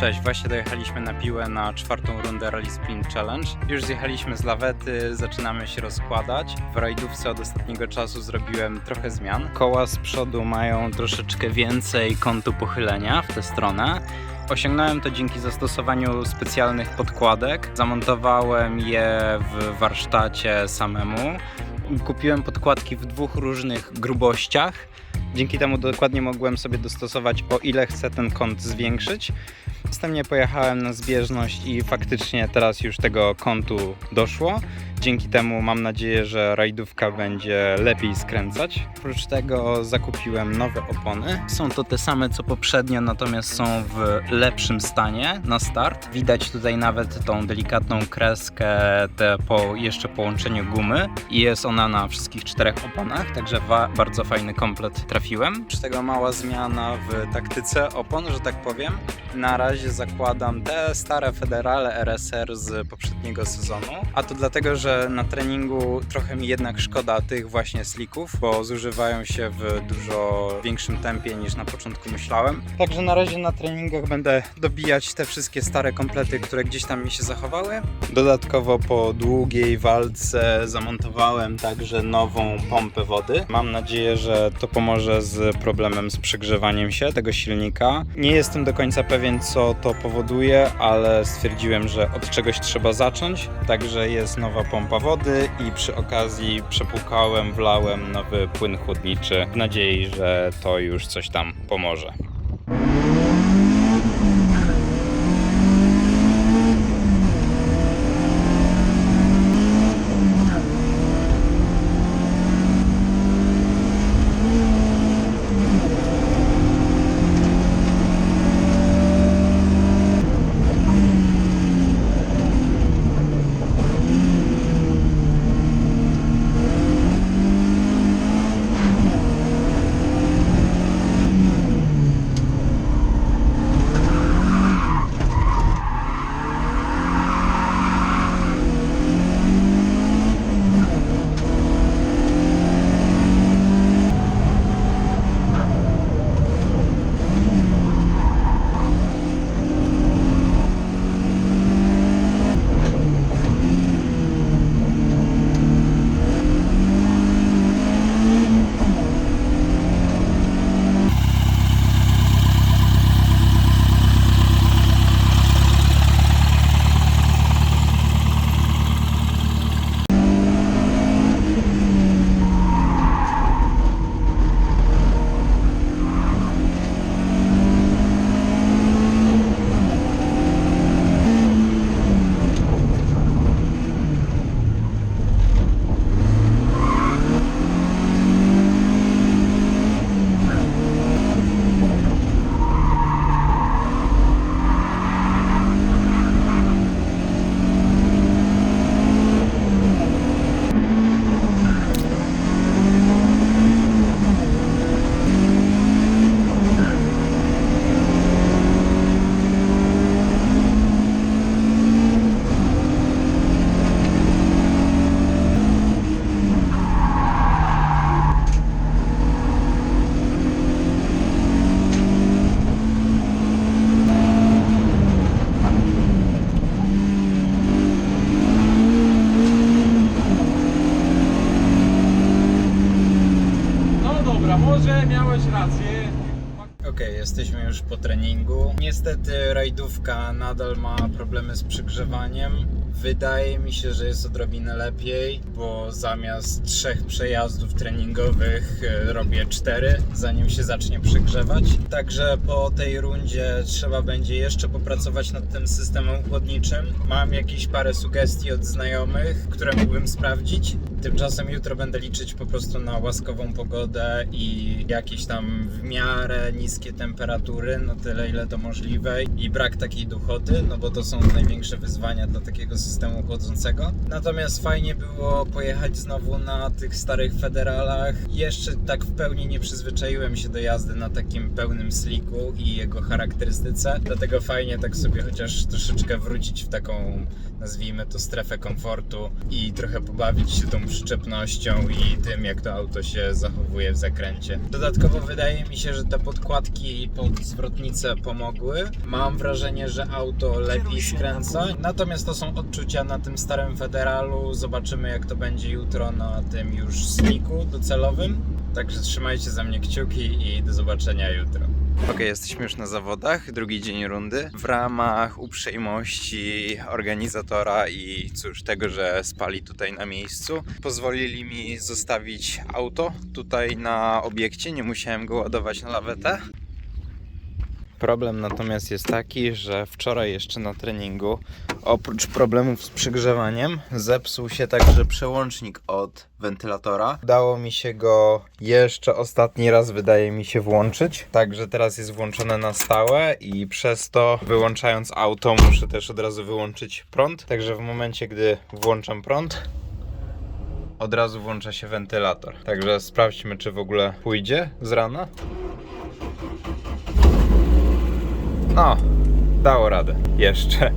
Cześć, właśnie dojechaliśmy na Piłę na 4. rundę Rally Sprint Challenge. Już zjechaliśmy z lawety, zaczynamy się rozkładać. W rajdówce od ostatniego czasu zrobiłem trochę zmian. Koła z przodu mają troszeczkę więcej kątu pochylenia w tę stronę. Osiągnąłem to dzięki zastosowaniu specjalnych podkładek. Zamontowałem je w warsztacie samemu. Kupiłem podkładki w 2 różnych grubościach. Dzięki temu dokładnie mogłem sobie dostosować, o ile chcę ten kąt zwiększyć. Następnie pojechałem na zbieżność i faktycznie teraz już tego kątu doszło. Dzięki temu mam nadzieję, że rajdówka będzie lepiej skręcać. Oprócz tego zakupiłem nowe opony. Są to te same co poprzednio, natomiast są w lepszym stanie na start. Widać tutaj nawet tą delikatną kreskę jeszcze połączeniu gumy i jest ona na wszystkich 4 oponach, także bardzo fajny komplet trafiłem. Oprócz tego mała zmiana w taktyce opon, że tak powiem. Na razie zakładam te stare Federale RSR z poprzedniego sezonu, a to dlatego, że na treningu trochę mi jednak szkoda tych właśnie slicków, bo zużywają się w dużo większym tempie niż na początku myślałem. Także na razie na treningach będę dobijać te wszystkie stare komplety, które gdzieś tam mi się zachowały. Dodatkowo po długiej walce zamontowałem także nową pompę wody. Mam nadzieję, że to pomoże z problemem z przegrzewaniem się tego silnika. Nie jestem do końca pewien, co to powoduje, ale stwierdziłem, że od czegoś trzeba zacząć. Także jest nowa pompa wody i przy okazji wlałem nowy płyn chłodniczy w nadziei, że to już coś tam pomoże. Może miałeś rację. Okej, jesteśmy już po treningu. Niestety rajdówka nadal ma problemy z przegrzewaniem. Wydaje mi się, że jest odrobinę lepiej, bo zamiast 3 przejazdów treningowych robię 4, zanim się zacznie przegrzewać. Także po tej rundzie trzeba będzie jeszcze popracować nad tym systemem chłodniczym. Mam jakieś parę sugestii od znajomych, które mógłbym sprawdzić. Tymczasem jutro będę liczyć po prostu na łaskową pogodę i jakieś tam w miarę niskie temperatury, no tyle ile to możliwe i brak takiej duchoty, no bo to są największe wyzwania dla takiego systemu chłodzącego. Natomiast fajnie było pojechać znowu na tych starych Federalach. Jeszcze tak w pełni nie przyzwyczaiłem się do jazdy na takim pełnym slicku i jego charakterystyce, dlatego fajnie tak sobie chociaż troszeczkę wrócić w taką, nazwijmy to, strefę komfortu i trochę pobawić się tą przyczepnością i tym, jak to auto się zachowuje w zakręcie. Dodatkowo wydaje mi się, że te podkładki pod zwrotnicę pomogły. Mam wrażenie, że auto lepiej skręca, natomiast to są odczucia na tym starym Federalu. Zobaczymy, jak to będzie jutro na tym już sliku docelowym. Także trzymajcie za mnie kciuki i do zobaczenia jutro. Okej, jesteśmy już na zawodach, drugi dzień rundy. W ramach uprzejmości organizatora i cóż, tego, że spali tutaj na miejscu, pozwolili mi zostawić auto tutaj na obiekcie, nie musiałem go ładować na lawetę. Problem natomiast jest taki, że wczoraj jeszcze na treningu, oprócz problemów z przygrzewaniem, zepsuł się także przełącznik od wentylatora. Udało mi się go jeszcze ostatni raz, wydaje mi się, włączyć. Także teraz jest włączone na stałe i przez to, wyłączając auto, muszę też od razu wyłączyć prąd. Także w momencie, gdy włączam prąd, od razu włącza się wentylator. Także sprawdźmy, czy w ogóle pójdzie z rana. No, dało radę. Jeszcze.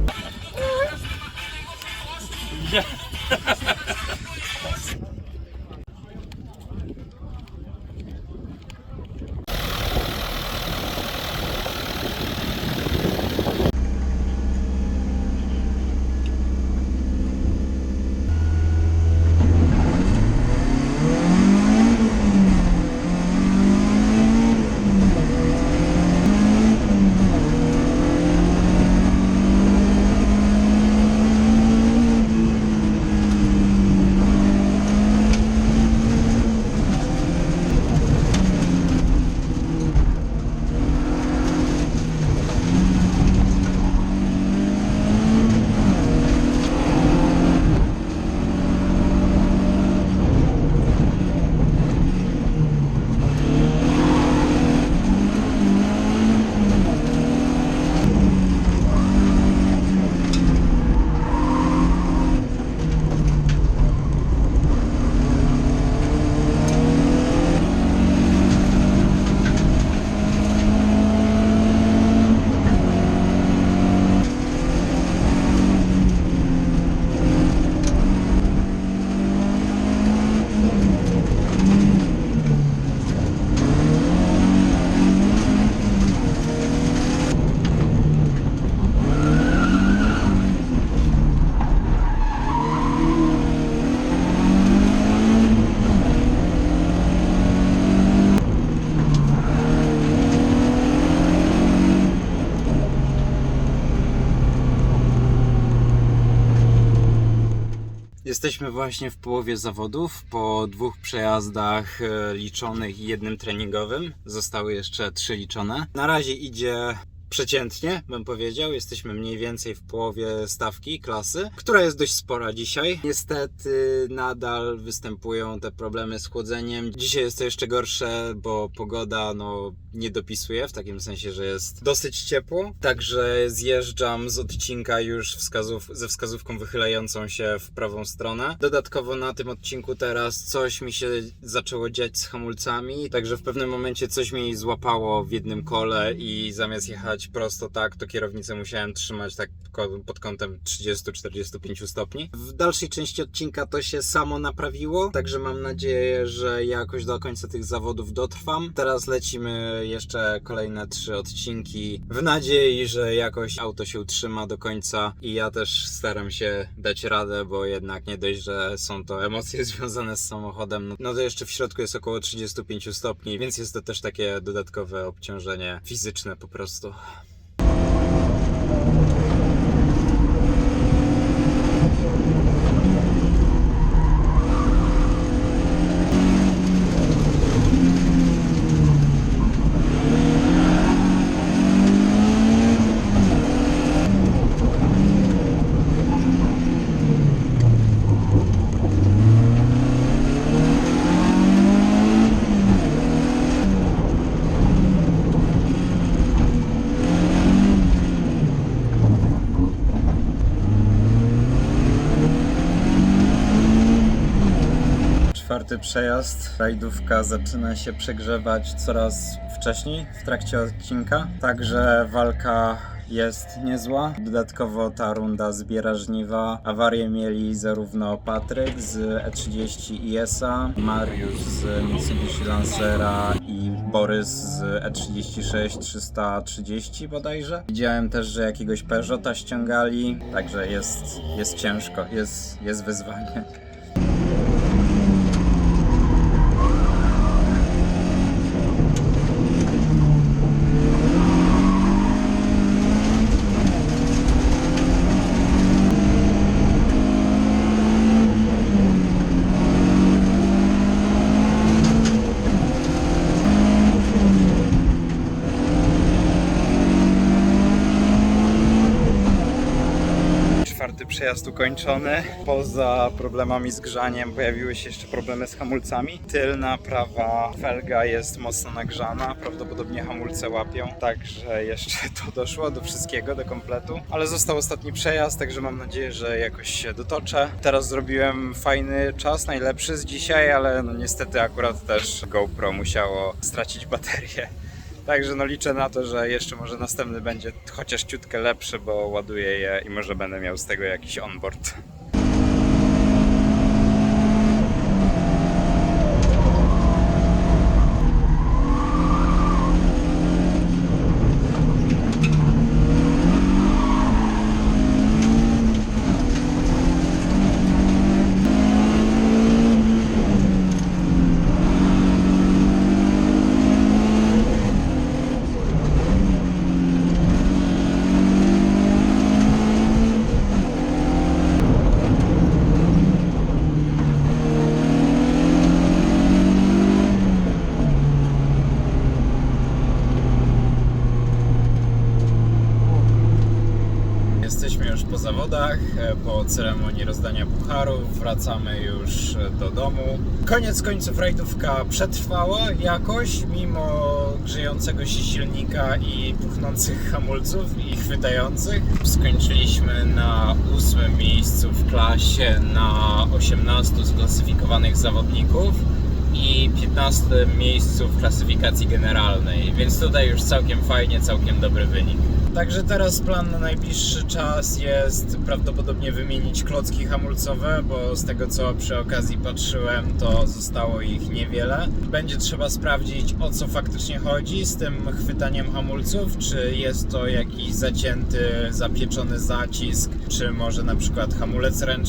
Jesteśmy właśnie w połowie zawodów, po 2 przejazdach liczonych i 1 treningowym. Zostały jeszcze 3 liczone. Na razie idzie przeciętnie, bym powiedział. Jesteśmy mniej więcej w połowie stawki klasy, która jest dość spora dzisiaj. Niestety nadal występują te problemy z chłodzeniem. Dzisiaj jest to jeszcze gorsze, bo pogoda nie dopisuje, w takim sensie, że jest dosyć ciepło. Także zjeżdżam z odcinka już ze wskazówką wychylającą się w prawą stronę. Dodatkowo na tym odcinku teraz coś mi się zaczęło dziać z hamulcami, także w pewnym momencie coś mi złapało w jednym kole i zamiast jechać prosto tak, to kierownicę musiałem trzymać tak pod kątem 30-45 stopni. W dalszej części odcinka to się samo naprawiło, także mam nadzieję, że jakoś do końca tych zawodów dotrwam. Teraz lecimy jeszcze kolejne 3 odcinki w nadziei, że jakoś auto się utrzyma do końca i ja też staram się dać radę, bo jednak nie dość, że są to emocje związane z samochodem, no to jeszcze w środku jest około 35 stopni, więc jest to też takie dodatkowe obciążenie fizyczne po prostu. Czwarty przejazd, rajdówka zaczyna się przegrzewać coraz wcześniej w trakcie odcinka, także walka jest niezła. Dodatkowo ta runda zbiera żniwa. Awarię mieli zarówno Patryk z E30 IS-a, Mariusz z Mitsubishi Lancera i Borys z E36 330 bodajże. Widziałem też, że jakiegoś Peugeota ściągali, także jest ciężko, jest wyzwanie. Czwarty przejazd ukończony. Poza problemami z grzaniem pojawiły się jeszcze problemy z hamulcami. Tylna prawa felga jest mocno nagrzana, prawdopodobnie hamulce łapią, także jeszcze to doszło do wszystkiego, do kompletu. Ale został ostatni przejazd, także mam nadzieję, że jakoś się dotoczę. Teraz zrobiłem fajny czas, najlepszy z dzisiaj, ale no niestety akurat też GoPro musiało stracić baterię. Także no liczę na to, że jeszcze może następny będzie chociaż ciutkę lepszy, bo ładuję je i może będę miał z tego jakiś onboard. Jesteśmy już po zawodach, po ceremonii rozdania pucharów, wracamy już do domu. Koniec końców rajdówka przetrwała jakoś, mimo grzejącego się silnika i puchnących hamulców i chwytających. Skończyliśmy na 8. miejscu w klasie na 18 sklasyfikowanych zawodników i 15 miejscu w klasyfikacji generalnej, więc tutaj już całkiem fajnie, całkiem dobry wynik. Także teraz plan na najbliższy czas jest prawdopodobnie wymienić klocki hamulcowe, bo z tego co przy okazji patrzyłem, to zostało ich niewiele. Będzie trzeba sprawdzić, o co faktycznie chodzi z tym chwytaniem hamulców, czy jest to jakiś zacięty, zapieczony zacisk, czy może na przykład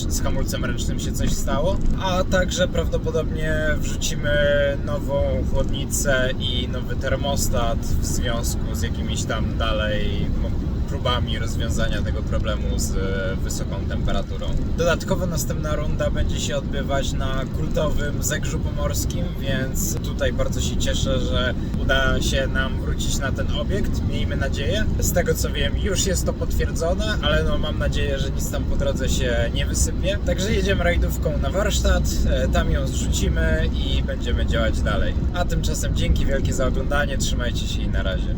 z hamulcem ręcznym się coś stało, a także prawdopodobnie wrzucimy nową chłodnicę i nowy termostat w związku z jakimiś tam dalej próbami rozwiązania tego problemu z wysoką temperaturą. Dodatkowo następna runda będzie się odbywać na kultowym Zegrzu Pomorskim, więc tutaj bardzo się cieszę, że uda się nam wrócić na ten obiekt, miejmy nadzieję. Z tego co wiem, już jest to potwierdzone, ale no mam nadzieję, że nic tam po drodze się nie wysypie. Także jedziemy rajdówką na warsztat, tam ją zrzucimy i będziemy działać dalej. A tymczasem dzięki wielkie za oglądanie, trzymajcie się i na razie.